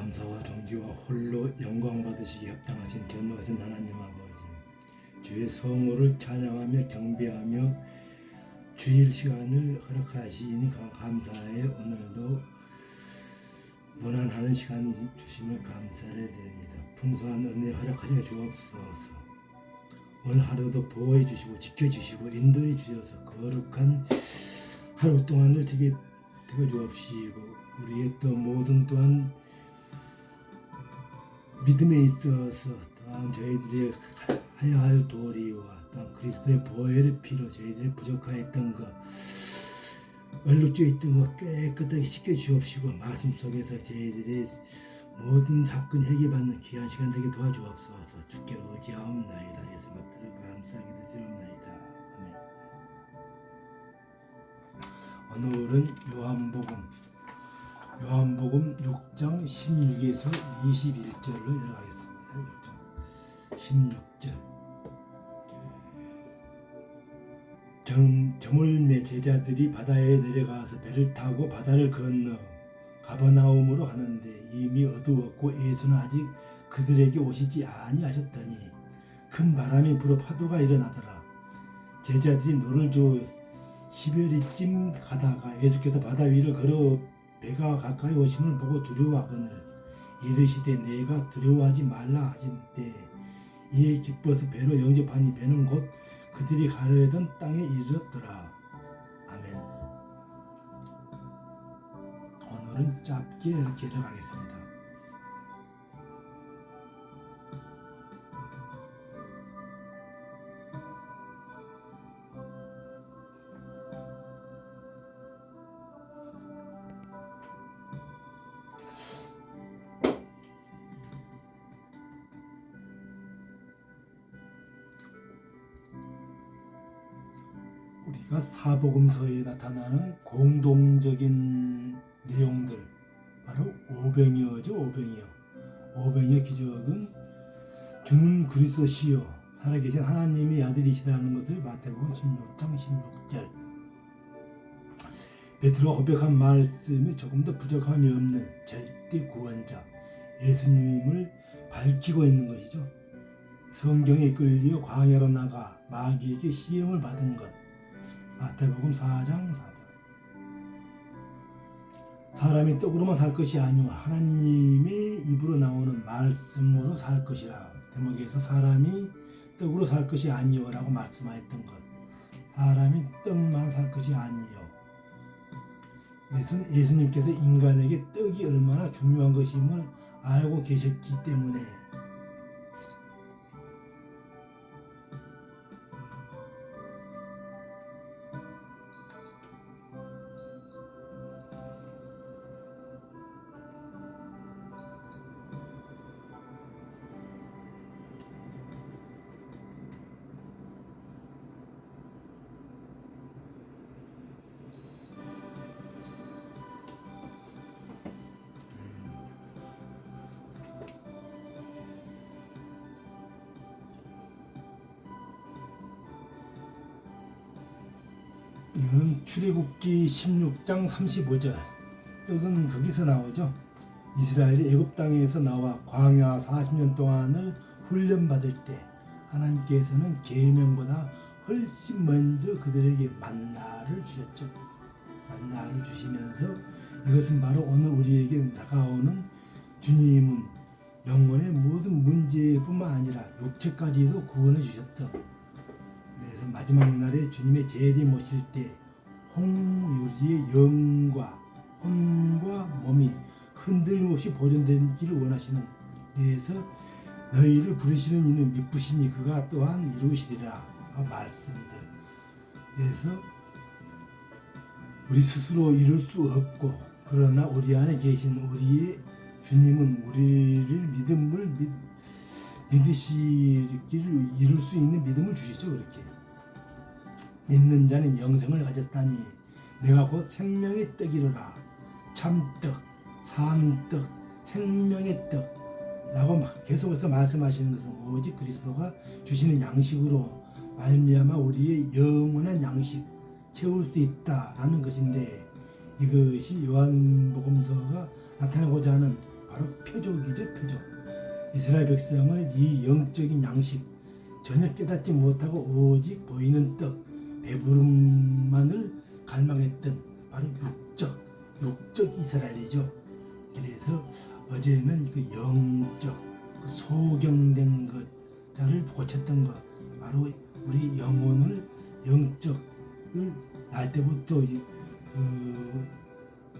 감사와 존귀와 홀로 영광 받으시기 합당하신 견고하신 하나님 아버지, 주의 성호를 찬양하며 경배하며 주일 시간을 허락하시니 감사해. 오늘도 무난하는 시간 주심을 감사를 드립니다. 풍성한 은혜 허락하여 주옵소서. 오늘 하루도 보호해 주시고 지켜주시고 인도해 주셔서 거룩한 하루 동안을 되게 주옵시고, 우리의 또 모든 또한 믿음에 있어서 또한 저희들이 해야 할 도리와 또한 그리스도의 보혈의 피로 저희들이 부족하였던 것, 얼룩져 있던 것 깨끗하게 씻겨 주옵시고, 말씀 속에서 저희들이 모든 사건 해결받는 귀한 시간 되게 도와주옵소서. 주께 의지하옵나이다. 예수 받들어 감사하게 드리옵나이다. 아멘. 오늘은 요한복음 6장 16에서 21절로 들어가겠습니다. 16절. 저물매 제자들이 바다에 내려가서 배를 타고 바다를 건너 가버나움으로 가는데 이미 어두웠고 예수는 아직 그들에게 오시지 아니하셨더니 큰 바람이 불어 파도가 일어나더라. 제자들이 노를 저어 10여리쯤 가다가 예수께서 바다 위를 걸어 배가 가까이 오심을 보고 두려워하거늘 이르시되 내가 두려워하지 말라 하신대 이에 기뻐서 배로 영접하니 배는 곧 그들이 가려던 땅에 이르렀더라. 아멘. 오늘은 짧게 이렇게 들어가겠습니다. 우리가 사복음서에 나타나는 공동적인 내용들, 바로 오병이어죠. 오병이어 기적은 주는 그리스도시요 살아계신 하나님의 아들이시라는 것을 마태복음 16장 16절. 베드로가 고백한 말씀에 조금 더 부족함이 없는 절대 구원자 예수님을 밝히고 있는 것이죠. 성경에 끌려 광야로 나가 마귀에게 시험을 받은 것, 마태복음 4장 4절. 사람이 떡으로만 살 것이 아니오 하나님의 입으로 나오는 말씀으로 살 것이라. 대목에서 사람이 떡으로 살 것이 아니오라고 말씀하였던 것, 사람이 떡만 살 것이 아니요. 그래서 예수님께서 인간에게 떡이 얼마나 중요한 것임을 알고 계셨기 때문에 이건 출애굽기 16장 35절. 떡은 거기서 나오죠. 이스라엘이 애굽 땅에서 나와 광야 40년 동안을 훈련받을 때 하나님께서는 계명보다 훨씬 먼저 그들에게 만나를 주셨죠. 만나를 주시면서 이것은 바로 오늘 우리에게 다가오는 주님은 영혼의 모든 문제뿐만 아니라 육체까지도 구원해 주셨죠. 그래서 마지막 날에 주님의 재림 오실 때 홍유리의 영과 혼과 몸이 흔들림 없이 보존되기를 원하시는, 그래서 너희를 부르시는 이는 미쁘시니 그가 또한 이루시리라 말씀들. 그래서 우리 스스로 이룰 수 없고, 그러나 우리 안에 계신 우리의 주님은 우리를 믿으시기를 이룰 수 있는 믿음을 주시죠. 그렇게 믿는 자는 영생을 가졌다니 내가 곧 생명의 떡이로라. 참떡, 산떡, 생명의 떡 라고 계속해서 말씀하시는 것은 오직 그리스도가 주시는 양식으로 말미암아 우리의 영원한 양식 채울 수 있다라는 것인데, 이것이 요한복음서가 나타내고자 하는 바로 표적이죠. 표적. 이스라엘 백성을 이 영적인 양식 전혀 깨닫지 못하고 오직 보이는 떡 배부름만을 갈망했던 바로 육적 이스라엘이죠. 그래서 어제는 그 영적 그 소경된 것자를 고쳤던 것 바로 우리 영혼을 영적을 날 때부터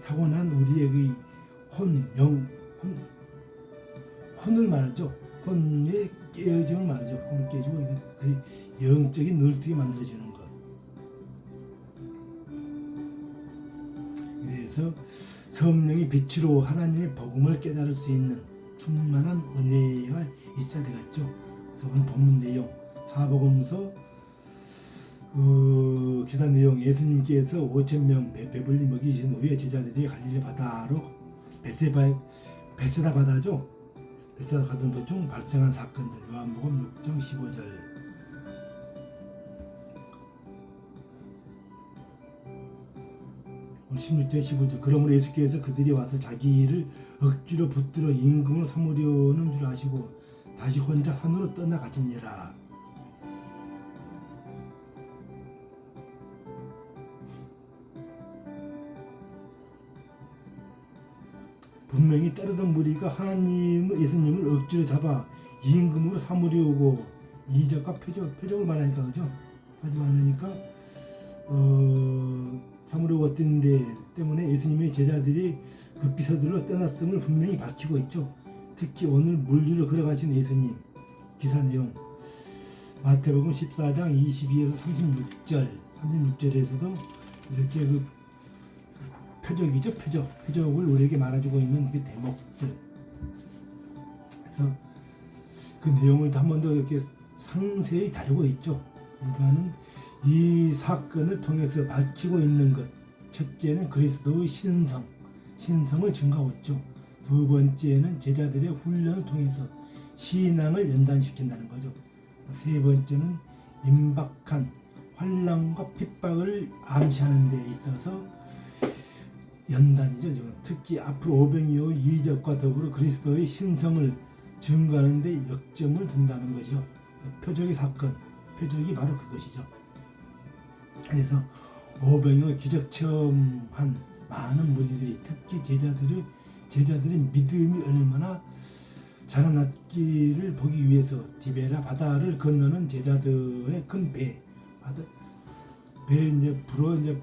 타고난 우리의 그 혼을 말하죠. 혼의 깨어짐을 말하죠. 혼을 깨지고 그 영적인 눈뜨게 만들어주는 것. 그래서 성령의 빛으로 하나님의 복음을 깨달을 수 있는 충만한 은혜가 있어야 되겠죠. 그래서 오늘 본문 내용 사복음서 기사 내용 예수님께서 5,000명 배불리 먹이신 후에 제자들이 갈릴리 바다로 베세다 바다죠. 베세다 가던 도중 발생한 사건들 요한복음 6장 15절 오늘 16절 15절 그러므로 예수께서 그들이 와서 자기를 억지로 붙들어 임금을 삼으려는 줄 아시고 다시 혼자 산으로 떠나가시니라. 분명히 따르던 무리가 예수님을 억지로 잡아 임금으로 삼으려고 이적과 표적을 말하니까 그죠? 하지 않으니까 삼으려고 했는데 때문에 예수님의 제자들이 급히 서둘러 떠났음을 분명히 밝히고 있죠. 특히 오늘 물주를 걸어가신 예수님 기사 내용 마태복음 14장 22에서 36절에서도 이렇게 그 표적이죠. 표적을 우리에게 말해주고 있는 그 대목들. 그래서 그 내용을 한 번 더 이렇게 상세히 다루고 있죠. 그러니까는 이 사건을 통해서 밝히고 있는 것. 첫째는 그리스도의 신성을 증가하고 있죠. 두 번째는 제자들의 훈련을 통해서 신앙을 연단시킨다는 거죠. 세 번째는 임박한 환난과 핍박을 암시하는 데 있어서 연단이죠. 지금 특히 앞으로 오병이어의 이적과 더불어 그리스도의 신성을 증거하는 데 역점을 둔다는 것이죠. 표적의 사건, 표적이 바로 그것이죠. 그래서 오병이어 기적 체험한 많은 무리들이 특히 제자들의 믿음이 얼마나 자라났기를 보기 위해서 디베라 바다를 건너는 제자들의 큰 배 이제 불어 이제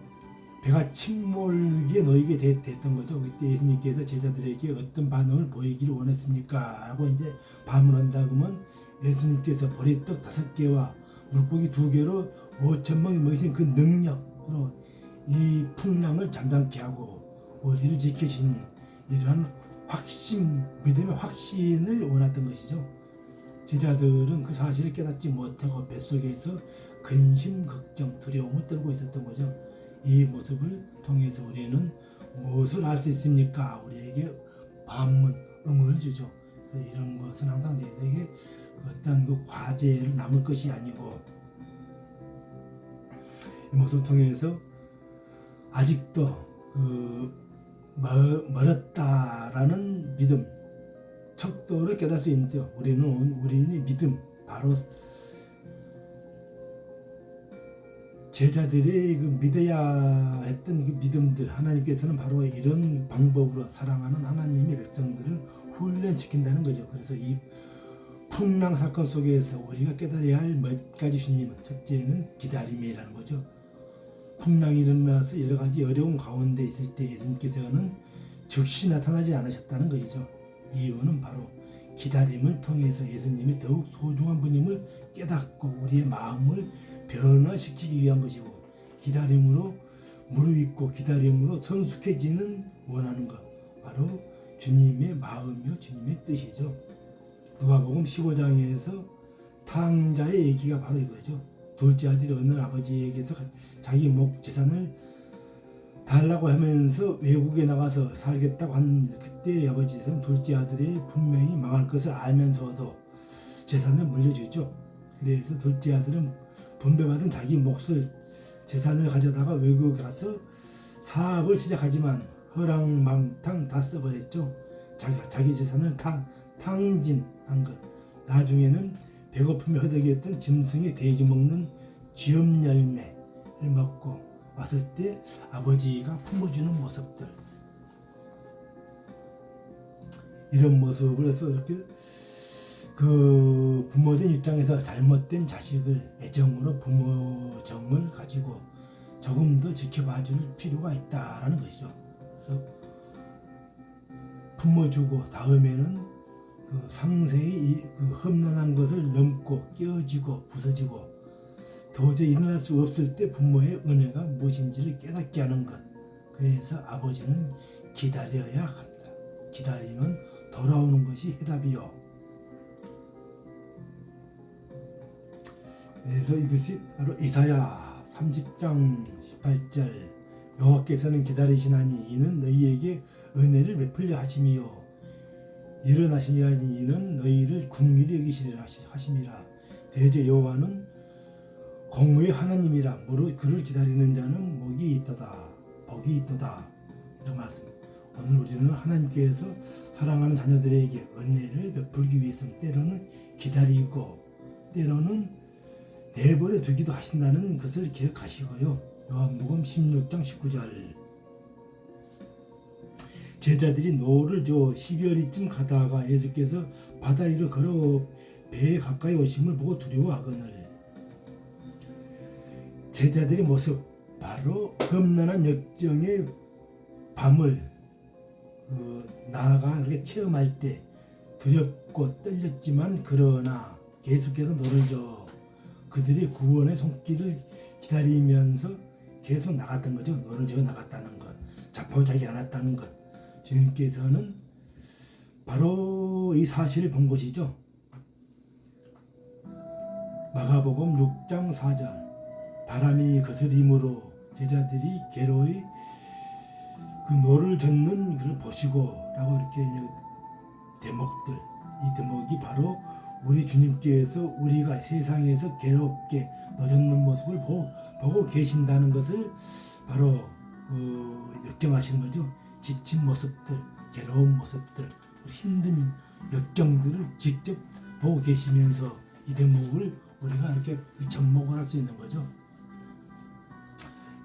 배가 침몰기에 놓이게 됐던 거죠. 그때 예수님께서 제자들에게 어떤 반응을 보이기를 원했습니까? 라고 이제 반문한다 그러면 예수님께서 보리떡 5개와 물고기 2개로 5,000명이 먹이신 그 능력으로 이 풍랑을 잠잠케 하고 우리를 지키신 이러한 믿음의 확신을 원했던 것이죠. 제자들은 그 사실을 깨닫지 못하고 뱃속에서 근심, 걱정, 두려움을 떨고 있었던 거죠. 이 모습을 통해서 우리는 무엇을 알 수 있습니까? 우리에게 의문을 주죠. 그래서 이런 것은 항상 저희에게 어떤 그 과제로 남을 것이 아니고 이 모습을 통해서 아직도 멀었다라는 믿음, 척도를 깨달을 수 있는데요. 우리는 믿음, 바로 제자들이 그 믿어야 했던 그 믿음들, 하나님께서는 바로 이런 방법으로 사랑하는 하나님의 백성들을 훈련시킨다는 거죠. 그래서 이 풍랑 사건 속에서 우리가 깨달아야 할 몇 가지 신임은 첫째는 기다림이라는 거죠. 풍랑이 일어나서 여러 가지 어려운 가운데 있을 때 예수님께서는 즉시 나타나지 않으셨다는 것이죠. 이유는 바로 기다림을 통해서 예수님이 더욱 소중한 분임을 깨닫고 우리의 마음을 변화시키기 위한 것이고, 기다림으로 무르익고 기다림으로 성숙해지는 원하는 것, 바로 주님의 마음이요 주님의 뜻이죠. 누가복음 15장에서 탕자의 얘기가 바로 이거죠. 둘째 아들이 어느 아버지에게서 자기 목 재산을 달라고 하면서 외국에 나가서 살겠다고 한 그때 아버지는 둘째 아들이 분명히 망할 것을 알면서도 재산을 물려주죠. 그래서 둘째 아들은 분배받은 자기 몫을 재산을 가져다가 외국에 가서 사업을 시작하지만 허랑망탕 다 써버렸죠. 자기 재산을 다 탕진한 것. 나중에는 배고픔에 허덕이었던 짐승의 돼지 먹는 쥐엄 열매를 먹고 왔을 때 아버지가 품어주는 모습들, 이런 모습을 해서 이렇게 그 부모된 입장에서 잘못된 자식을 애정으로 부모정을 가지고 조금 더 지켜봐 줄 필요가 있다라는 것이죠. 그래서 품어주고 다음에는 그 상세히 그 험난한 것을 넘고 깨어지고 부서지고 도저히 일어날 수 없을 때 부모의 은혜가 무엇인지를 깨닫게 하는 것. 그래서 아버지는 기다려야 합니다. 기다리면 돌아오는 것이 해답이요. 그래서 이것이 바로 이사야 30장 18절, 여호와께서는 기다리시나니 이는 너희에게 은혜를 베풀려 하심이요 일어나시니라니 이는 너희를 긍휼히 여기시리라 하심이라. 대저 여호와는 공의의 하나님이라. 무릇 그를 기다리는 자는 복이 있도다. 이런 말씀. 오늘 우리는 하나님께서 사랑하는 자녀들에게 은혜를 베풀기 위해서는 때로는 기다리고 때로는 내버려 두기도 하신다는 것을 기억하시고요. 요한복음 16장 19절, 제자들이 노를 저 12월이쯤 가다가 예수께서 바다 위로 걸어 배에 가까이 오심을 보고 두려워하거늘. 제자들의 모습, 바로 험난한 역경의 밤을 나아가 이렇게 체험할 때 두렵고 떨렸지만 그러나 계속해서 노를 저 그들의 구원의 손길을 기다리면서 계속 나갔던 거죠. 노를 저어 나갔다는 것, 자포자기 않았다는 것. 주님께서는 바로 이 사실을 본 것이죠. 마가복음 6장 4절, 바람이 거스림으로 제자들이 괴로이 그 노를 젓는 것을 보시고 라고 이렇게 대목들, 이 대목이 바로 우리 주님께서 우리가 세상에서 괴롭게 노젓는 모습을 보고 계신다는 것을 바로 역경하시는 거죠. 지친 모습들, 괴로운 모습들, 힘든 역경들을 직접 보고 계시면서 이 대목을 우리가 이렇게 접목을 할 수 있는 거죠.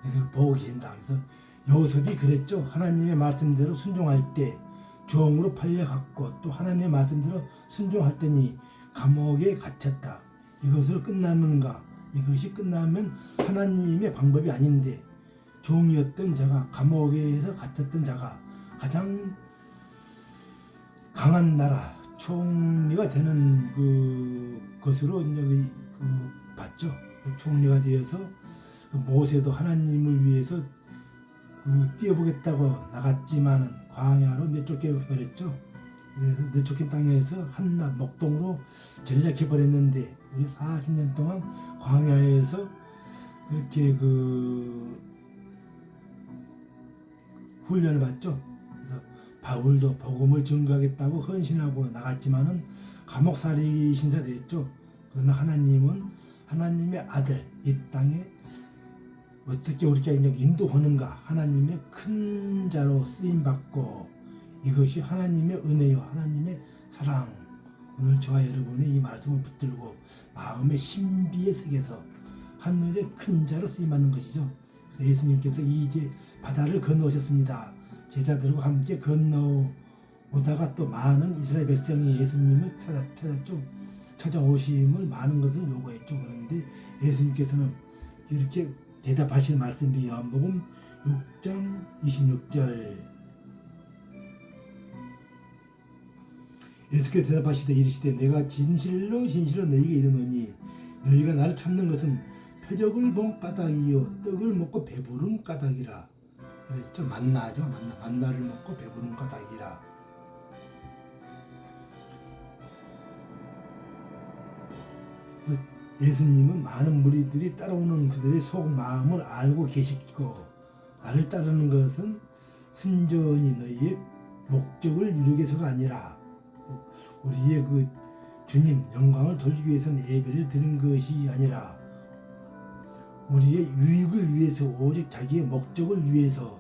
이렇게 보고 계신다. 그래서 요셉이 그랬죠. 하나님의 말씀대로 순종할 때 종으로 팔려갔고 또 하나님의 말씀대로 순종할 때니 감옥에 갇혔다. 이것으로 끝나는가? 이것이 끝나면 하나님의 방법이 아닌데, 종이었던 자가, 감옥에서 갇혔던 자가 가장 강한 나라 총리가 되는 것으로 이제 봤죠. 총리가 되어서 모세도 하나님을 위해서 뛰어보겠다고 나갔지만은 광야로 내쫓겨 버렸죠. 그래서 내쫓긴 땅에서 한낱 목동으로 전락해 버렸는데 우리 40년 동안 광야에서 그렇게 훈련을 받죠. 그래서 바울도 복음을 전가하겠다고 헌신하고 나갔지만은 감옥살이 신사됐죠. 그러나 하나님은 하나님의 아들 이 땅에 어떻게 우리가 인도하는가, 하나님의 큰 자로 쓰임 받고, 이것이 하나님의 은혜요 하나님의 사랑. 오늘 저와 여러분의 이 말씀을 붙들고 마음의 신비의 세계에서 하늘의 큰 자로 쓰임 받는 것이죠. 그래서 예수님께서 이제 바다를 건너오셨습니다. 제자들과 함께 건너오다가 또 많은 이스라엘 백성이 예수님을 찾았죠. 찾아오심을 많은 것을 요구했죠. 그런데 예수님께서는 이렇게 대답하신 말씀이 요한복음 6장 26절, 예수께서 대답하시되 이르시되 내가 진실로 너희에게 이르노니 너희가 나를 찾는 것은 표적을 본 까닭이요 떡을 먹고 배부른 까닭이라. 그랬죠. 만나죠. 만나를 먹고 배부른 까닭이라. 예수님은 많은 무리들이 따라오는 그들의 속마음을 알고 계시고, 나를 따르는 것은 순전히 너희의 목적을 이루기 위해서가 아니라 우리의 주님 영광을 돌리기 위해서는 예배를 드리는 것이 아니라 우리의 유익을 위해서, 오직 자기의 목적을 위해서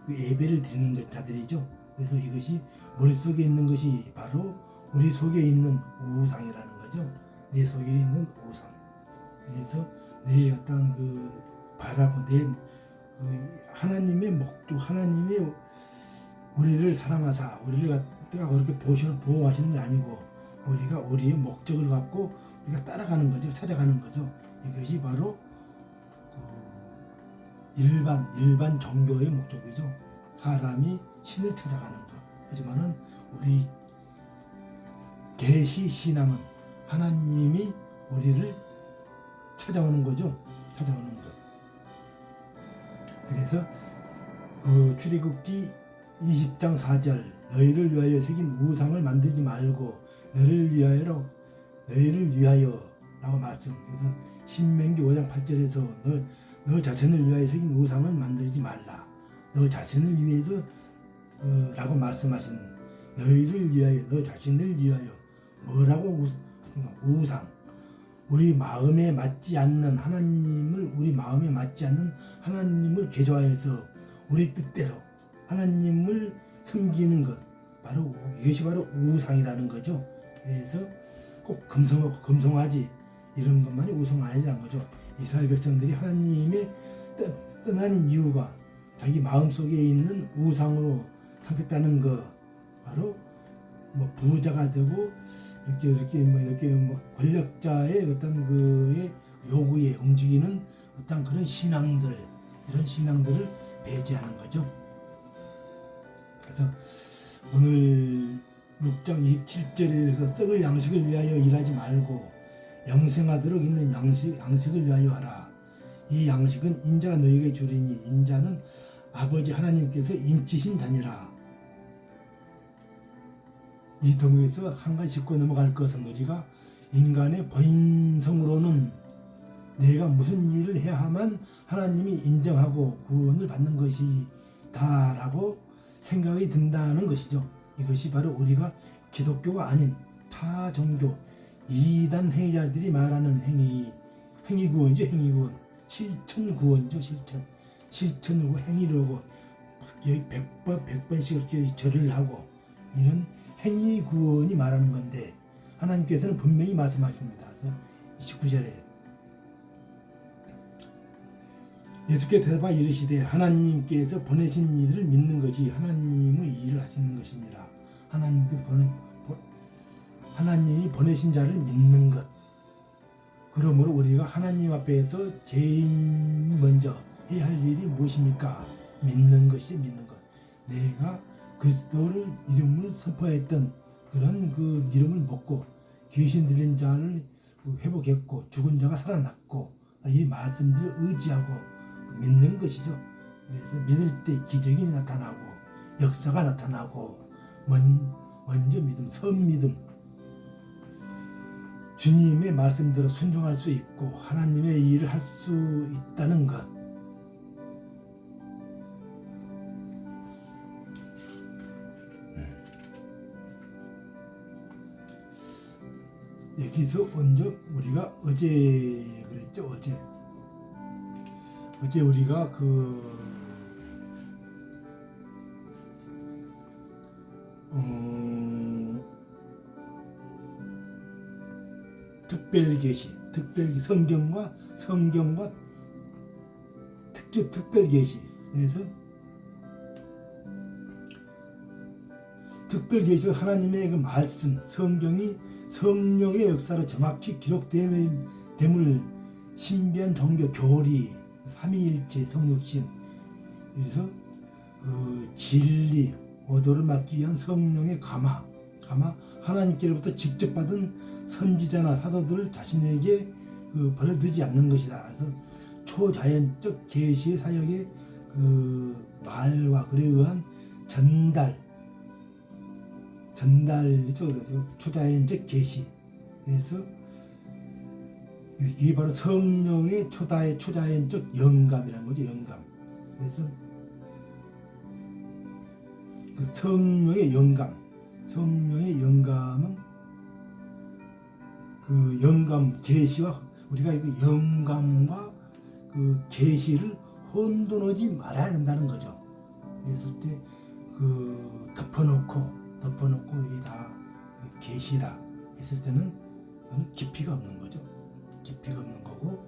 예배를 드리는 자들이죠. 그래서 이것이 머릿속에 있는 것이 바로 우리 속에 있는 우상이라는 거죠. 내 속에 있는 우상. 그래서 내 어떤 그 바라고 내 하나님의 목적, 하나님의 우리를 사랑하사 우리를 갖다가 그렇게 보호하시는 게 아니고 우리가 우리의 목적을 갖고 우리가 따라가는 거죠. 찾아가는 거죠. 이것이 바로 일반 종교의 목적이죠. 사람이 신을 찾아가는 것. 하지만은 우리 계시 신앙은 하나님이 우리를 찾아오는 거죠. 찾아오는 것. 그래서 출애굽기 20장 4절 너희를 위하여 새긴 우상을 만들지 말고 너희를 위하여 라고 말씀. 그래서 신명기 5장 8절에서 너 자신을 위하여 새긴 우상을 만들지 말라. 너 자신을 위해서 라고 말씀하신 너희를 위하여 너 자신을 위하여 뭐라고 우상 우리 마음에 맞지 않는 하나님을 개조하여서 우리 뜻대로 하나님을 섬기는 것 이것이 바로 우상이라는 거죠. 그래서 꼭 금송아지 이런 것만이 우상 아니라는 거죠. 이스라엘 백성들이 하나님의 떠나는 이유가 자기 마음속에 있는 우상으로 삼겠다는 거 바로 부자가 되고 이렇게 권력자의 어떤 그의 요구에 움직이는 어떤 그런 이런 신앙들을 배제하는 거죠. 그래서 오늘 6장 27절에서 썩을 양식을 위하여 일하지 말고 영생하도록 있는 양식을 위하여 하라. 이 양식은 인자가 너희에게 주리니 인자는 아버지 하나님께서 인치신 자니라. 이 동에서 한 가지 짚고 넘어갈 것은 우리가 인간의 본성으로는 내가 무슨 일을 해야만 하나님이 인정하고 구원을 받는 것이다라고 생각이 든다는 것이죠. 이것이 바로 우리가 기독교가 아닌 타 종교 이단 행위자들이 말하는 행위구원이죠. 행위구원 실천구원이죠. 실천으로 행위로 하고 100번씩 이렇게 절을 하고 이런 행위구원이 말하는 건데 하나님께서는 분명히 말씀하십니다. 그래서 29절에 예수께서 대답하 이르시되 하나님께서 보내신 이들을 믿는 것이 하나님의 일을 하시는 것이니라. 하나님이 보내신 자를 믿는 것. 그러므로 우리가 하나님 앞에서 제일 먼저 해야 할 일이 무엇입니까? 믿는 것이 믿는 것. 내가 그리스도를 이름을 선포했던 그런 그 이름을 먹고 귀신 들린 자를 회복했고 죽은 자가 살아났고 이 말씀들을 의지하고 믿는 것이죠. 그래서 믿을 때 기적이 나타나고 역사가 나타나고 먼저 믿음, 선믿음 주님의 말씀대로 순종할 수 있고 하나님의 일을 할 수 있다는 것. 여기서 먼저 우리가 어제 그랬죠. 어제 우리가 특별계시 성경과 특별계시. 그래서 특별계시 하나님의 그 말씀 성경이 성령의 역사로 정확히 기록됨을 신비한 종교 교리 삼위일체 성육신 그래서 그 진리 오도를 막기 위한 성령의 감화 하나님께로부터 직접 받은 선지자나 사도들을 자신에게 버려두지 않는 것이다. 그래서 초자연적 계시의 사역의 그 말과 그에 의한 전달이죠. 초자연적 계시. 그래서 이게 바로 성령의 초자연적 영감이라는 거죠. 영감. 그래서 그 성령의 영감은 그 영감 계시와 우리가 그 영감과 그 계시를 혼돈하지 말아야 된다는 거죠. 그랬을 때 그 덮어놓고 이게 다 계시다 했을 때는 그건 깊이가 없는 거죠. 깊이가 없는 거고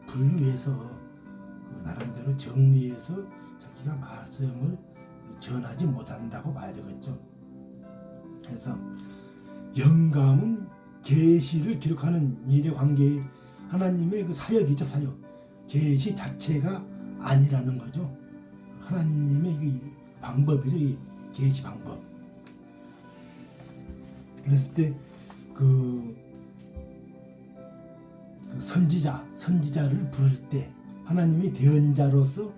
분류해서 그 나름대로 정리해서 자기가 말씀을 전하지 못한다고 봐야 되겠죠. 그래서 영감은 계시를 기록하는 일의 관계 하나님의 그 사역이죠. 사역. 계시 자체가 아니라는 거죠. 하나님의 그 방법이죠. 이 계시 방법. 그랬을 때 그 선지자를 부를 때 하나님의 대언자로서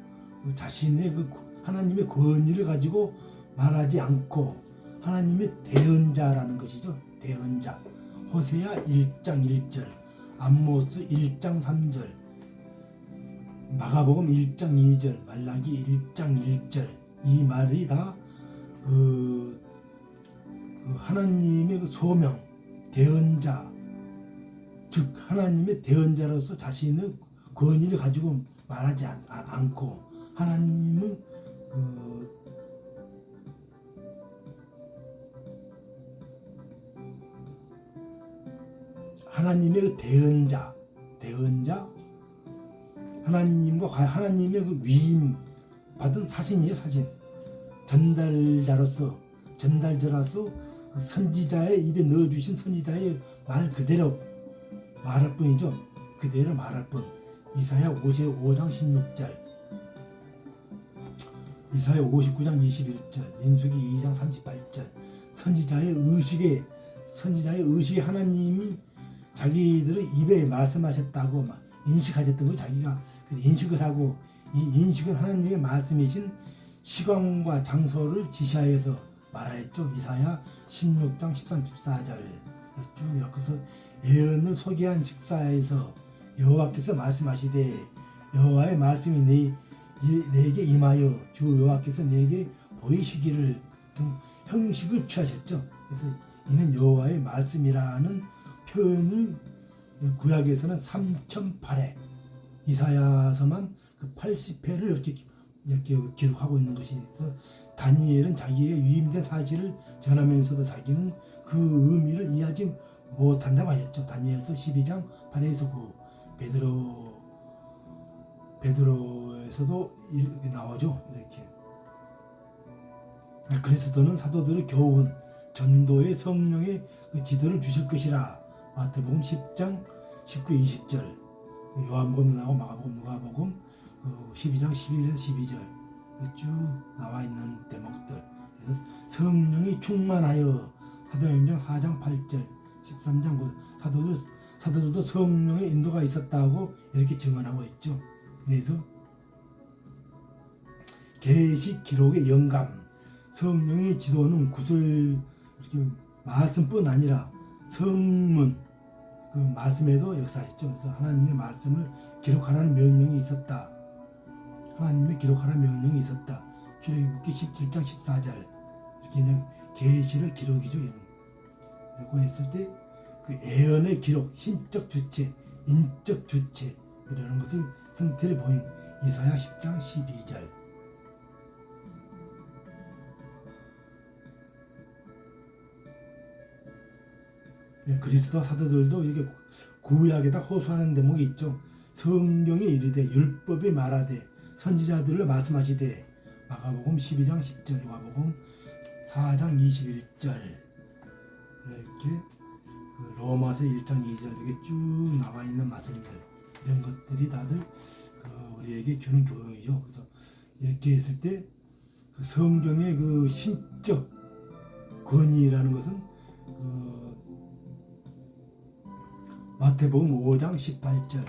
자신의 그 하나님의 권위를 가지고 말하지 않고 하나님의 대언자라는 것이죠. 대언자. 호세아 1장 1절, 암모스 1장 3절, 마가복음 1장 2절, 말라기 1장 1절 이 말이 다 그 하나님의 그 소명, 대언자, 즉 하나님의 대언자로서 자신의 권위를 가지고 말하지 않고 하나님은 하나님의 그 대언자 하나님과 하나님의 그 위임 받은 사신이에요. 사신. 전달자로서 그 선지자의 입에 넣어주신 선지자의 말 그대로 말할 뿐이죠. 그대로 말할 뿐. 이사야 55장 16절, 이사야 59장 21절, 민수기 2장 38절. 선지자의 의식에 하나님이 자기들의 입에 말씀하셨다고 막 인식하셨던 거 자기가 인식을 하고 이 인식은 하나님의 말씀이신 시간과 장소를 지시하여서 말하였죠. 이사야 16장 13, 14절 쭉 이렇게서 예언을 소개한 식사에서 여호와께서 말씀하시되 여호와의 말씀이 내게 임하여 주 여호와께서 내게 보이시기를 등 형식을 취하셨죠. 그래서 이는 여호와의 말씀이라는 표현을 구약에서는 3008회, 이사야서만 그 80회를 이렇게 기록하고 있는 것이 있어서 다니엘은 자기의 위임된 사실을 전하면서도 자기는 그 의미를 이해하지 못한다고 하셨죠. 다니엘서 12장 8에서 9, 베드로에서도 이렇게 나오죠. 이렇게 그리스도는 사도들의 교훈, 전도의 성령의 그 지도를 주실 것이라. 마태복음 10장 19, 20절, 요한복음 나오고 마가복음, 누가복음 12장 11에서 12절 쭉 나와 있는 대목들. 그래서 성령이 충만하여 사도행전 4장 8절, 13장 9, 사도들도 성령의 인도가 있었다고 이렇게 증언하고 있죠. 그래서 계시 기록의 영감, 성령의 지도는 구슬 이렇게 말씀뿐 아니라 성문 그 말씀에도 역사했죠. 그래서 하나님의 말씀을 기록하라는 명령이 있었다. 하나님의 기록하라는 명령이 있었다. 출애굽기 17장 14절 이렇게 그냥 계시의 기록이죠. 그리고 했을 때 그 예언의 기록, 신적 주체, 인적 주체 이라는 것을 형태를 보인 이사야 10장 12절. 그리스도 사도들도 이게 구약에다 호소하는 대목이 있죠. 성경에 이르되 율법이 말하되 선지자들로 말씀하시되 마가복음 12장 10절, 누가복음 4장 21절 이렇게 로마서 1장 2절 이렇게 쭉 나와 있는 말씀들 이런 것들이 다들 우리에게 주는 교훈이죠. 그래서 이렇게 했을 때 그 성경의 그 신적 권위라는 것은 마태복음 5장 18절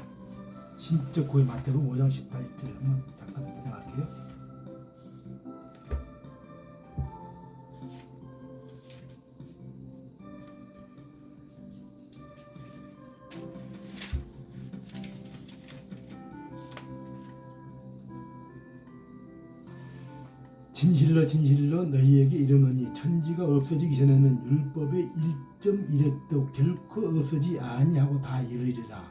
신적 권위 마태복음 5장 18절 한번 잠깐 찾아갈게요. 진실로 너희에게 이르노니 천지가 없어지기 전에는 율법의 1.1획도 결코 없어지지 아니하고 다 이루리라.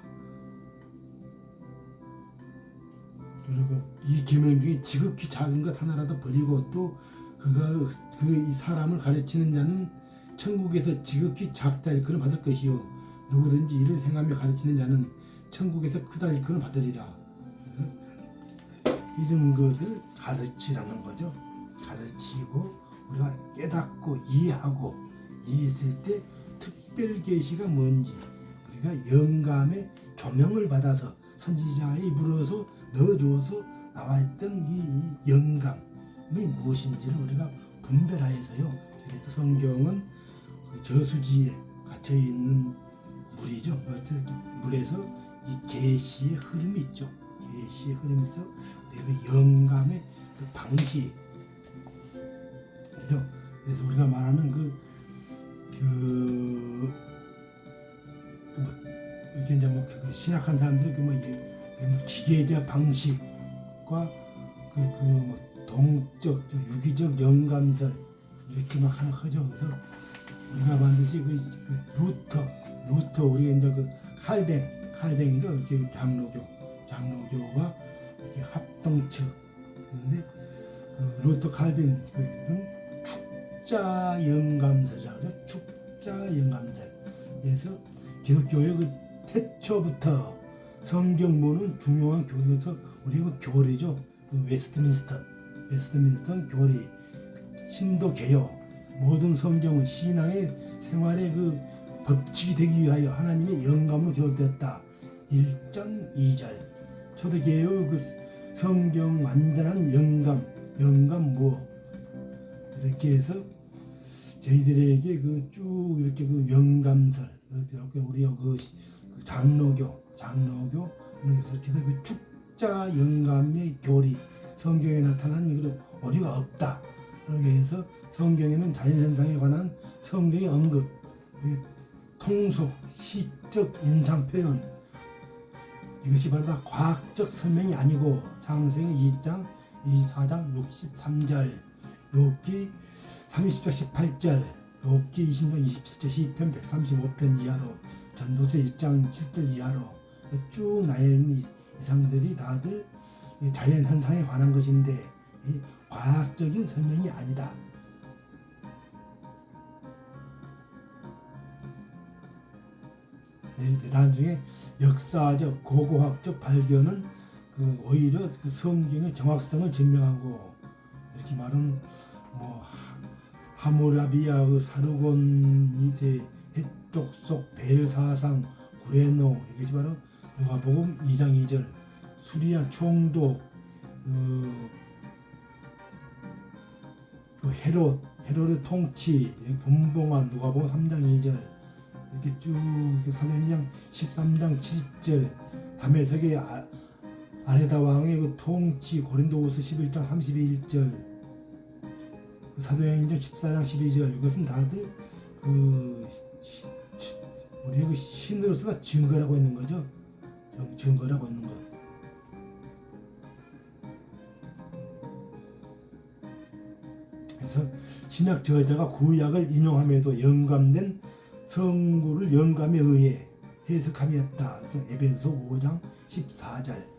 그리고 이 계명 중에 지극히 작은 것 하나라도 버리고 또 그가 이 사람을 가르치는 자는 천국에서 지극히 작다 일컬음 받을 것이요 누구든지 이를 행하며 가르치는 자는 천국에서 크다 일컬음 받으리라. 그래서 이런 것을 가르치라는 거죠. 가르치고 우리가 깨닫고 이해하고 이해했을 때 특별 계시가 뭔지 우리가 영감의 조명을 받아서 선지자의 입으로서 넣어주어서 나와있던 이 영감이 무엇인지를 우리가 분별하여서요. 그래서 성경은 그 저수지에 갇혀있는 물이죠. 물에서 이 계시의 흐름이 있죠. 계시의 흐름이 있어 그 영감의 그 방식이죠. 그래서 우리가 말하는 이렇게 이제 그 신학한 사람들이 기계적 방식과 뭐 동적 유기적 영감설 이렇게 막 하나 하죠. 그래서 우리가 반드시 그 루터 우리가 이제 그 칼뱅이죠. 이렇게 장로교와 이렇게 합동측. 근데 루터 칼빈 축자 영감설이라고 축자 영감설. 그래서 기독교의 그 태초부터 성경보는 중요한 교리로서 우리 그 교리죠. 그 웨스트민스턴 교리, 신도 개요. 모든 성경은 신앙의 생활의 그 법칙이 되기 위하여 하나님의 영감으로 기록되었다. 1장 2절. 초대교회의 그 성경 완전한 영감 무엇 이렇게 해서 저희들에게 그 쭉 이렇게 그 영감설 이렇게 우리가 그 장로교 그래서 이렇게 그 축자 영감의 교리 성경에 나타난 그 오류가 없다. 그렇게 해서 성경에는 자연현상에 관한 성경의 언급, 통속, 시적 인상 표현 이것이 바로 다 과학적 설명이 아니고 창세기 2장 24장 63절 욥기 30장 18절 욥기 20장 27절 시편 135편 이하로 전도서 1장 7절 이하로 쭉 나열된 이상들이 다들 자연현상에 관한 것인데 과학적인 설명이 아니다. 나중에 역사적 고고학적 발견은 오히려 그 성경의 정확성을 증명하고 이렇게 말은 뭐 하무라비아 사르곤 2세 해족속 벨사상 구레노 이것이 바로 누가복음 2장 2절 수리아 총독 헤롯의 통치 분봉한 누가복음 3장 2절 이렇게 쭉 사도행전 13장 7절 다메섹의 아레다 왕의 그 통치 고린도후서 11장 31절 사도행전 14장 12절 이것은 다들 우리의 신으로서 증거라고 있는 거죠. 증거라고 있는 것. 그래서 신약 저자가 구약을 인용함에도 영감된 성구를 영감에 의해 해석함이었다. 그래서 에베소 5장 14절.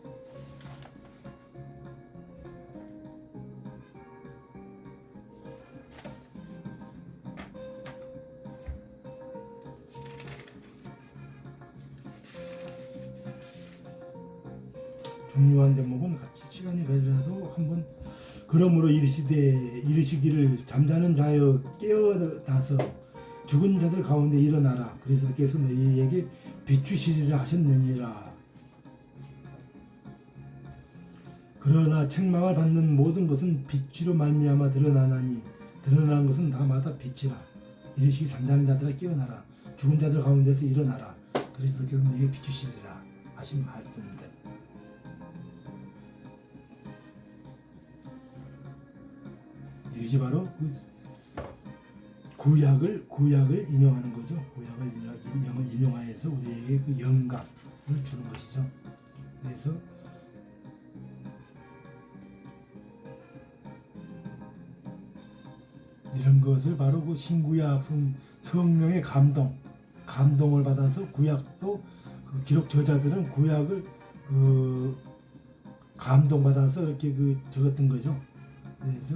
중요한 대목은 같이 시간이 걸려도 한번 그러므로 이르시기를 잠자는 자여 깨어나서 죽은 자들 가운데 일어나라. 그리스도께서 너희에게 비추시리라 하셨느니라. 그러나 책망을 받는 모든 것은 빛으로 말미암아 드러나나니 드러나는 것은 다마다 빛이라. 이르시기 잠자는 자들아 깨어나라. 죽은 자들 가운데서 일어나라. 그리스도께서 너희에게 비추시리라 하신 말씀들. 이것이 바로 구약을 인용하는 거죠. 구약을 인용하여서 우리에게 그 영감을 주는 것이죠. 그래서 이런 것을 바로 그 신구약 성령의 감동을 받아서 구약도 그 기록 저자들은 구약을 감동받아서 이렇게 적었던 거죠. 그래서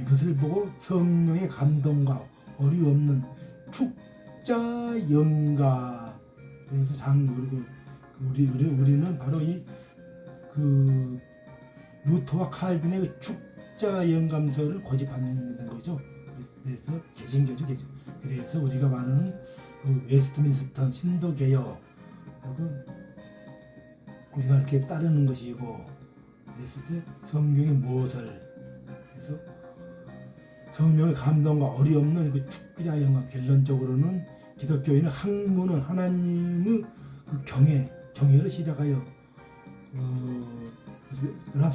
이것을 보고 성령의 감동과 어림없는 축자 영가. 그래서 우리는 바로 이 루터와 칼빈의 축자 영감서를 고집하는 거죠. 그래서 개신교죠, 개신. 그래서 우리가 말하는 웨스트민스터 신도개혁, 우리가 이렇게 따르는 것이고, 그랬을 때 성경의 무엇을 해서 성령의 감동과 어림없는 축자 영감. 결론적으로는 기독교인은 학문은 하나님의 경외를 시작하여 그런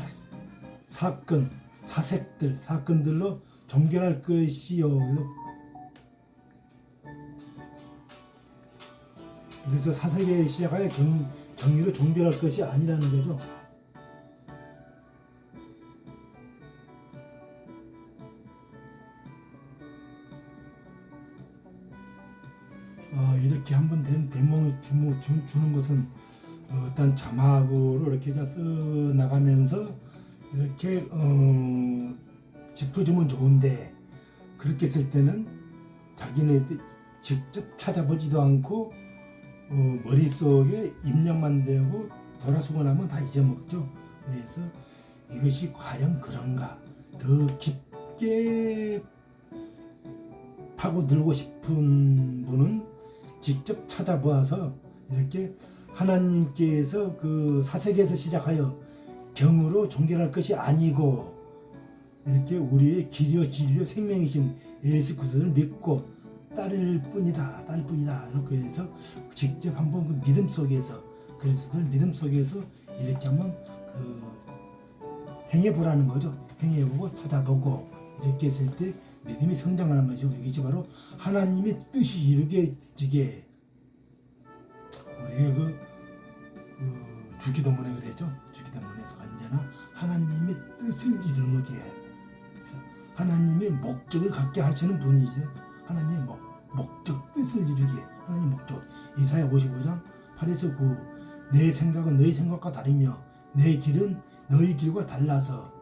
사건들로 종결할 것이요. 그래서 사색에 시작하여 경위로 종결할 것이 아니라는 거죠. 이렇게 한번 대목을 주는 것은 어떤 자막으로 이렇게 써 나가면서 이렇게 짚어주면 좋은데, 그렇게 쓸 때는 자기네들 직접 찾아보지도 않고 머릿속에 입력만 되고 돌아서고 나면 다 잊어먹죠. 그래서 이것이 과연 그런가, 더 깊게 파고들고 싶은 분은 직접 찾아보아서 이렇게 하나님께서 사색에서 시작하여 경으로 종결할 것이 아니고, 이렇게 우리의 길이요 진리요 생명이신 예수 그리스도를 믿고 따를 뿐이다. 이렇게 해서 직접 한번 믿음 속에서, 그리스도를 믿음 속에서 이렇게 한번 행해보라는 거죠. 행해보고 찾아보고 이렇게 했을 때 믿음이 성장하는 거죠. 이것이 바로 하나님의 뜻이 이루어지게, 우리의 주기도문에 그랬죠. 주기도문에서 언제나 하나님의 뜻을 이루게, 그래서 하나님의 목적을 갖게 하시는 분이세요. 하나님의 목적, 뜻을 이루게 하나님의 목적. 이사야 55장 8에서 9. 내 생각은 너희 생각과 다르며 내 길은 너희 길과 달라서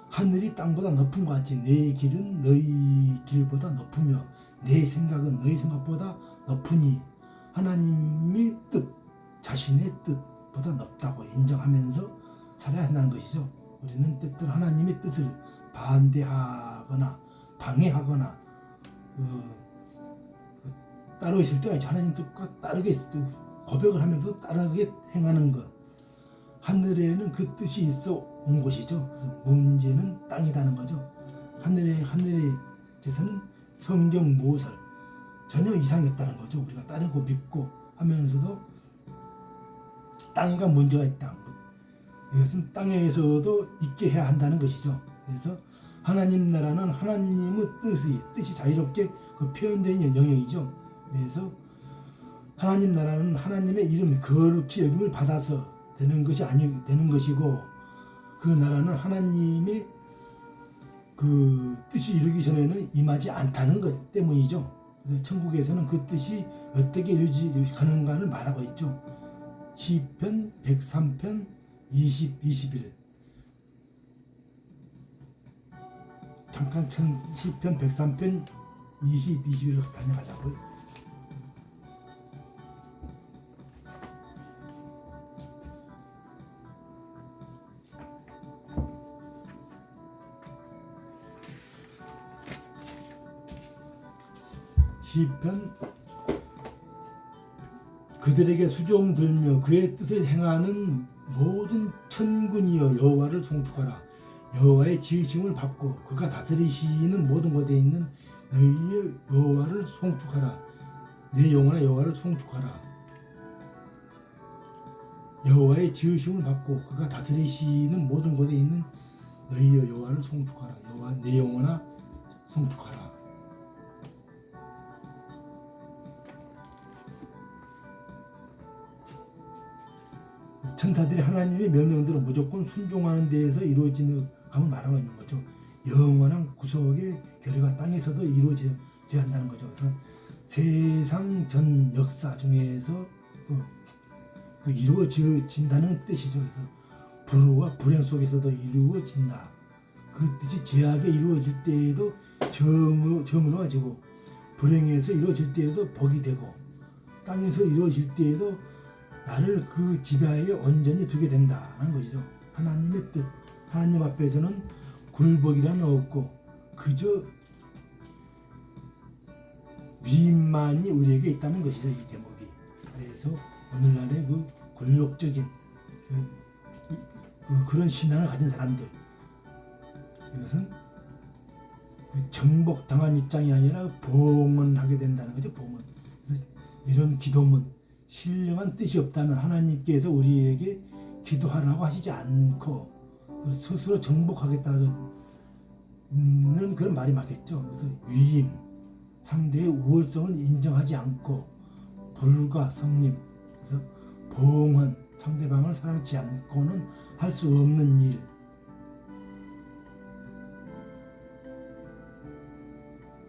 하늘이 땅보다 높은 것 같이 내 길은 너희 길보다 높으며 내 생각은 너희 생각보다 높으니, 하나님의 뜻, 자신의 뜻보다 높다고 인정하면서 살아야 한다는 것이죠. 우리는 때때로 하나님의 뜻을 반대하거나 방해하거나 따로 있을 때가 있죠. 하나님 뜻과 다르게 있을 때 고백을 하면서 다르게 행하는 것. 하늘에는 그 뜻이 있어 온 것이죠. 그래서 문제는 땅이라는 거죠. 하늘의 제사는 성경 모설 전혀 이상이 없다는 거죠. 우리가 따르고 믿고 하면서도 땅이가 문제가 있다. 이것은 땅에서도 있게 해야 한다는 것이죠. 그래서 하나님 나라는 하나님의 뜻이 자유롭게 표현되는 영역이죠. 그래서 하나님 나라는 하나님의 이름 거룩히 여김을 받아서 되는 것이 되는 것이고, 그 나라는 하나님의 뜻이 이루기 전에는 임하지 않다는 것 때문이죠. 그래서 천국에서는 그 뜻이 어떻게 이루어지는가를 말하고 있죠. 시편 103편 20, 21. 잠깐 시편 103편 20, 21로 다녀가자고요. 시편 그들에게 수종 들며 그의 뜻을 행하는 모든 천군이여 여호와를 송축하라. 여호와의 지으심을 받고 그가 다스리시는 모든 곳에 있는 너희의 여호와를 송축하라. 내 영혼아 여호와를 송축하라. 여호와의 지으심을 받고 그가 다스리시는 모든 곳에 있는 너희의 여호와를 송축하라. 여호와 내 영혼아 송축하라. 천사들이 하나님의 명령대로 무조건 순종하는 데에서 이루어지는 감을 말하고 있는 거죠. 영원한 구속의 결의가 땅에서도 이루어져야 한다는 거죠. 그래서 세상 전 역사 중에서 이루어진다는 뜻이죠. 그래서 불우와 불행 속에서도 이루어진다. 그 뜻이 죄악에 이루어질 때에도 정으로 가지고 불행에서 이루어질 때에도 복이 되고 땅에서 이루어질 때에도 나를 그 지배하에 온전히 두게 된다는 것이죠. 하나님의 뜻. 하나님 앞에서는 굴복이란 없고 그저 위임만이 우리에게 있다는 것이죠. 이 대목이. 그래서 오늘날의 그 굴욕적인 그런 신앙을 가진 사람들, 이것은 그 정복당한 입장이 아니라 봉헌하게 된다는 거죠. 봉헌. 그래서 이런 기도문, 신령한 뜻이 없다면 하나님께서 우리에게 기도하라고 하시지 않고 스스로 정복하겠다는 그런 말이 맞겠죠. 그래서 위임, 상대의 우월성을 인정하지 않고 불과 성림, 그래서 봉헌, 상대방을 사랑치 않고는 할 수 없는 일.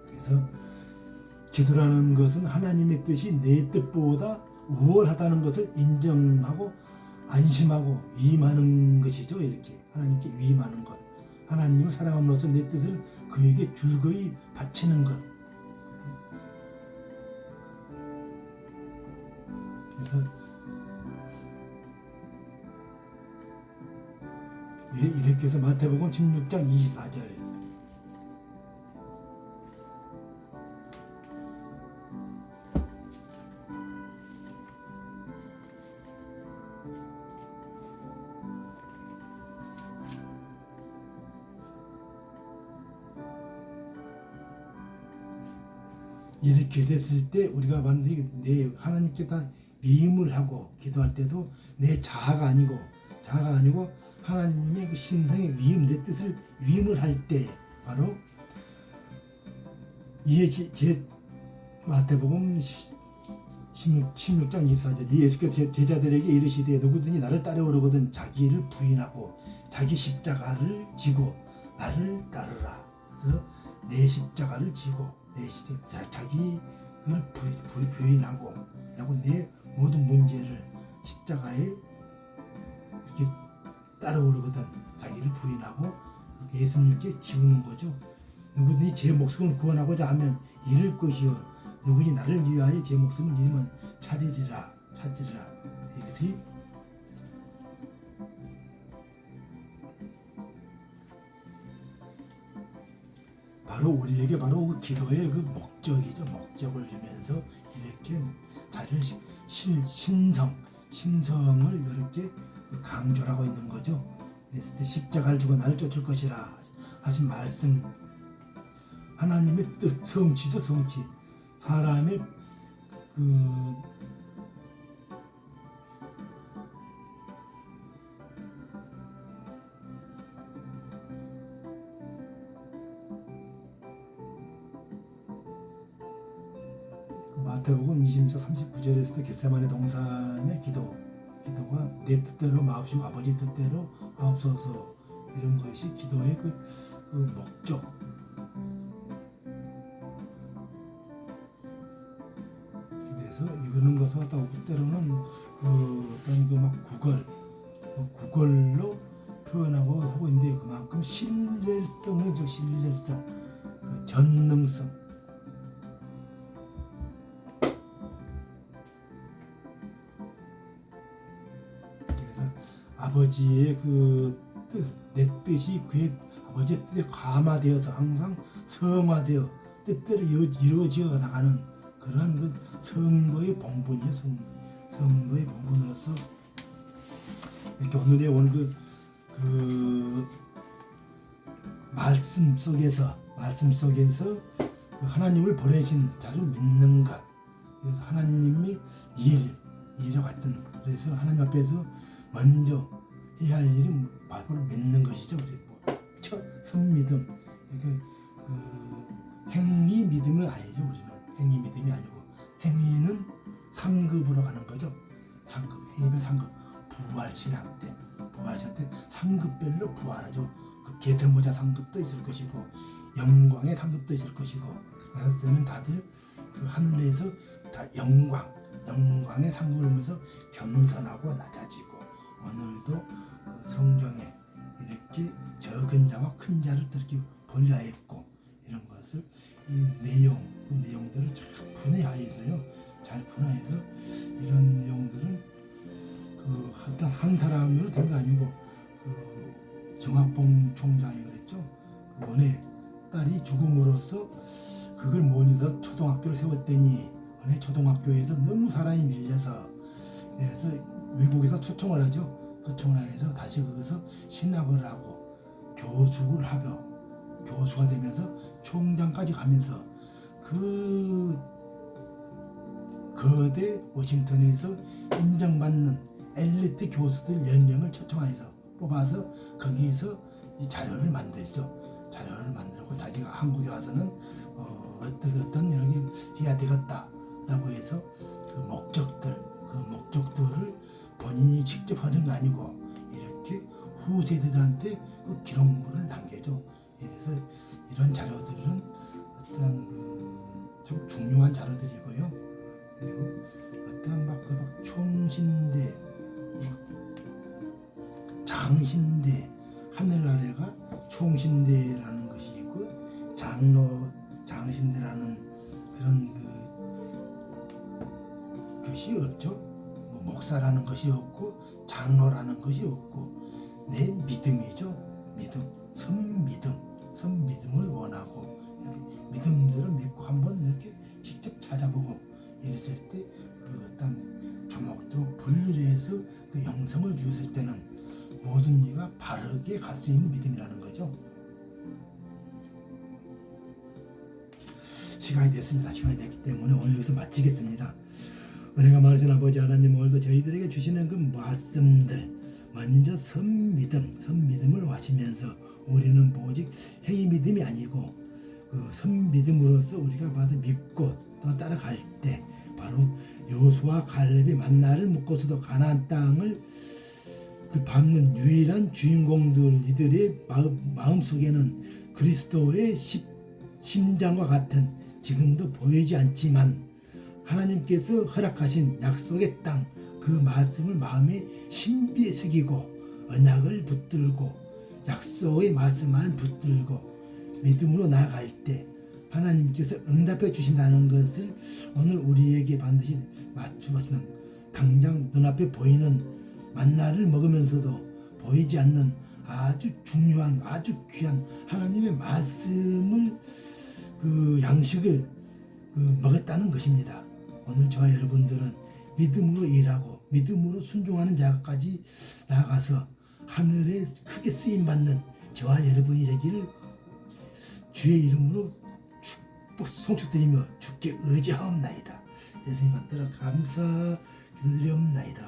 그래서 기도라는 것은 하나님의 뜻이 내 뜻보다 우월하다는 것을 인정하고 안심하고 위임하는 것이죠. 이렇게 하나님께 위임하는 것, 하나님을 사랑함으로써 내 뜻을 그에게 줄거이 바치는 것. 그래서 이렇게 해서 마태복음 16장 24절 이렇게 됐을 때 우리가 만약에 내 하나님께 다 위임을 하고 기도할 때도 내 자아가 아니고 하나님의 그 신성의 위임, 내 뜻을 위임을 할 때 바로 이에 제 마태복음 16장 24절 예수께서 제자들에게 이르시되 누구든지 나를 따르거든 자기를 부인하고 자기 십자가를 지고 나를 따르라. 그래서 내 십자가를 지고 자기를 부인하고 내 모든 문제를 십자가에 이렇게 따라오르거든 자기를 부인하고 예수님께 지우는 거죠. 누구든지 제 목숨을 구원하고자 하면 잃을 것이요 누구든지 나를 위하여 제 목숨을 잃으면 찾으리라. 이것이 바로 우리에게 바로 그 기도의 그 목적이죠. 목적을 주면서 이렇게 자기를 신성을 이렇게 강조를 하고 있는 거죠. 그랬을 때 십자가를 지고 나를 쫓을 것이라 하신 말씀, 하나님의 뜻, 성취죠. 성취. 사람의 그 마태복음 20장 39절에서도 겟세마네 동산의 기도가 내 뜻대로 마옵시고 아버지 뜻대로 하옵소서, 이런 것이 기도의 그 목적. 그래서 이거는 것을 갖다가 때로는 어떤 막 구걸로 표현하고 하고 있는데 그만큼 신뢰성을 줘. 신뢰성, 전능성. 아버지의 그 뜻, 내 뜻이 그의 아버지의 뜻에 감화되어서 항상 성화되어 뜻대로 이루어져 나가는 그러한 그 성도의 본분이에요. 성도의 본분으로서 이렇게 오늘 그 말씀 속에서 그 하나님을 보내신 자를 믿는 것. 그래서 하나님이 일이라고 했던, 그래서 하나님 앞에서 먼저 해야 할 일은 바로 믿는 것이죠. 선믿음. 이렇게 행위 믿음은 아니죠. 우리는 행위 믿음이 아니고 행위는 상급으로 가는 거죠. 상급, 행위의 상급. 부활신앙 때 상급별로 부활하죠. 그 게테모자 상급도 있을 것이고 영광의 상급도 있을 것이고, 그럴 때는 다들 그 하늘에서 다 영광의 상급을 보면서 겸손하고 낮아지고, 오늘도 그 성경 중학봉 총장이 그랬죠. 그 은혜 딸이 죽음으로써 그걸 못 잊어 초등학교를 세웠더니 은혜 초등학교에서 너무 사람이 밀려서 그래서 외국에서 초청을 하죠. 초청을 해서 다시 거기서 신학을 하고 교수를 하며 교수가 되면서 총장까지 가면서 그 거대 워싱턴에서 인정받는 엘리트 교수들 10명을 초청해서 뽑아서 거기서 이 자료를 만들죠. 자료를 만들고 자기가 한국에 와서는 어떤 이렇게 해야 되겠다라고 해서 그 목적들을 본인이 직접 하는 게 아니고 이렇게 후세대들한테 그 기록물을 남겨줘. 그래서 이런 자료들은 어떤 좀 중요한 자료들이고요. 그리고 어떤 막 총신대, 장신대, 하늘나라가 총신대라는 것이 있고 장신대라는 그런 것이 없죠. 목사라는 것이 없고 장로라는 것이 없고 내 믿음이죠. 선믿음을 원하고 믿음대로 믿고 한번 이렇게 직접 찾아보고 이랬을 때 그 어떤 조목조목 분류를 해서 그 영성을 주었을 때는 모든 이가 바르게 갈 수 있는 믿음이라는 거죠. 시간이 됐습니다. 시간이 됐기 때문에 오늘 여기서 마치겠습니다. 은혜가 많으신 아버지 하나님, 오늘도 저희들에게 주시는 그 말씀들 먼저 선믿음을 하시면서 우리는 오직 행위 믿음이 아니고 그 선믿음으로써 우리가 받아 믿고 또 따라갈 때 바로 여호수아 갈렙이 만나를 먹고서도 가나안 땅을 그 밟는 유일한 주인공들, 이들의 마음속에는 그리스도의 심장과 같은 지금도 보이지 않지만 하나님께서 허락하신 약속의 땅, 그 말씀을 마음에 신비에 새기고 언약을 붙들고 약속의 말씀을 붙들고 믿음으로 나아갈 때 하나님께서 응답해 주신다는 것을 오늘 우리에게 반드시 맞추었으면, 당장 눈앞에 보이는 만나를 먹으면서도 보이지 않는 아주 중요한 아주 귀한 하나님의 말씀을 그 양식을 먹었다는 것입니다. 오늘 저와 여러분들은 믿음으로 일하고 믿음으로 순종하는 자까지 나아가서 하늘에 크게 쓰임받는 저와 여러분이 되기를 주의 이름으로 송축드리며 주께 의지하옵나이다. 예수님 받들어 감사 기도드리옵나이다.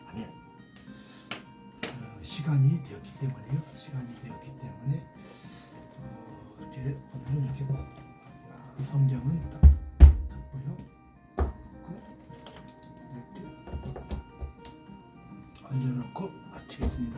아멘. 시간이 되었기 때문에요. 이렇게 오늘은 이렇게 성경은 딱 닫고요. 이렇게 얹어놓고 마치겠습니다.